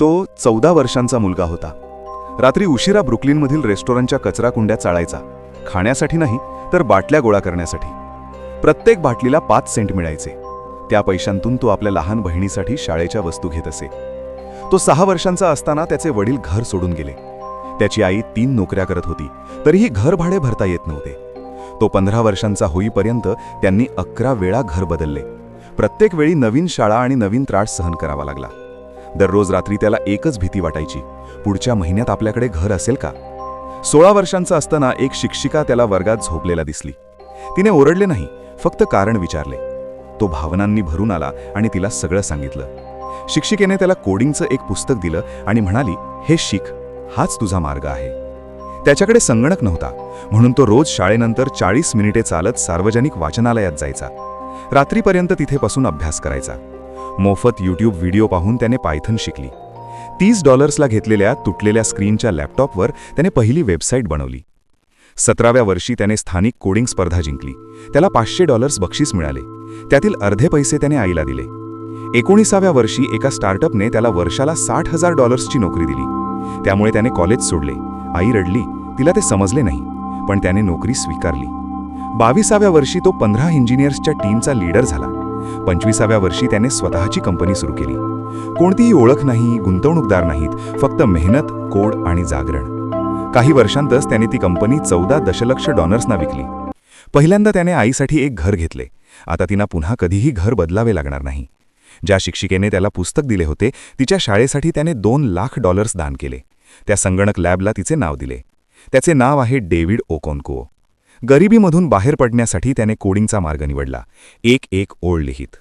तो 14 वर्षांचा मुलगा होता. रात्री उशिरा ब्रुकलिनमधील रेस्टॉरंटच्या कचरा कुंड्या चाळायचा, खाण्यासाठी नाही तर बाटल्या गोळा करण्यासाठी. प्रत्येक बाटलीला 5 सेंट मिळायचे. त्या पैशांतून तो आपल्या लहान बहिणीसाठी शाळेच्या वस्तू घेत असे. तो 6 वर्षांचा असताना त्याचे वडील घर सोडून गेले. त्याची आई 3 नोकऱ्या करत होती, तरीही घर भाडे भरता येत नव्हते. तो 15 वर्षांचा होईपर्यंत त्यांनी 11 वेळा घर बदलले. प्रत्येक वेळी नवीन शाळा आणि नवीन त्रास सहन करावा लागला. दररोज रात्री त्याला एकच भीती वाटायची, पुढच्या महिन्यात आपल्याकडे घर असेल का? 16 वर्षांचा असताना एक शिक्षिका त्याला वर्गात झोपलेला दिसली. तिने ओरडले नाही, फक्त कारण विचारले. तो भावनांनी भरून आला आणि तिला सगळं सांगितलं. शिक्षिकेने त्याला कोडिंगचं एक पुस्तक दिलं आणि म्हणाली, हे शिक, हाच तुझा मार्ग आहे. त्याच्याकडे संगणक नव्हता, म्हणून तो रोज शाळेनंतर 40 मिनिटे चालत सार्वजनिक वाचनालयात जायचा. रात्रीपर्यंत तिथे बसून अभ्यास करायचा. मोफत यूट्यूब व्हिडिओ पाहून त्याने पायथन शिकली. $30ला घेतलेल्या तुटलेल्या स्क्रीनच्या लॅपटॉपवर त्याने पहिली वेबसाईट बनवली. 17व्या वर्षी त्याने स्थानिक कोडिंग स्पर्धा जिंकली. त्याला $500 बक्षीस मिळाले. त्यातील अर्धे पैसे त्याने आईला दिले. 19व्या वर्षी एका स्टार्टअपने त्याला वर्षाला $60,000ची नोकरी दिली. त्यामुळे त्याने कॉलेज सोडले. आई रडली, तिला ते समजले नाही, पण त्याने नोकरी स्वीकारली. 22व्या वर्षी तो 15 इंजिनियर्सच्या टीमचा लीडर झाला. 25व्या वर्षी त्याने स्वतःची कंपनी सुरू केली. कोणतीही ओळख नाही, गुंतवणूकदार नाहीत, फक्त मेहनत, कोड आणि जागरण. काही वर्षांतच त्याने ती कंपनी $14 दशलक्ष विकली. पहिल्यांदा त्याने आईसाठी एक घर घेतले. आता तिला पुन्हा कधीही घर बदलावे लागणार नाही. ज्या शिक्षिकेने त्याला पुस्तक दिले होते, तिच्या शाळेसाठी त्याने $2 लाख दान केले. त्या संगणक लॅबला तिचे नाव दिले. त्याचे नाव आहे डेव्हिड ओकोन्को. गरिबीमधून बाहेर पडण्यासाठी त्याने कोडिंगचा मार्ग निवडला, एक ओळ लिहित.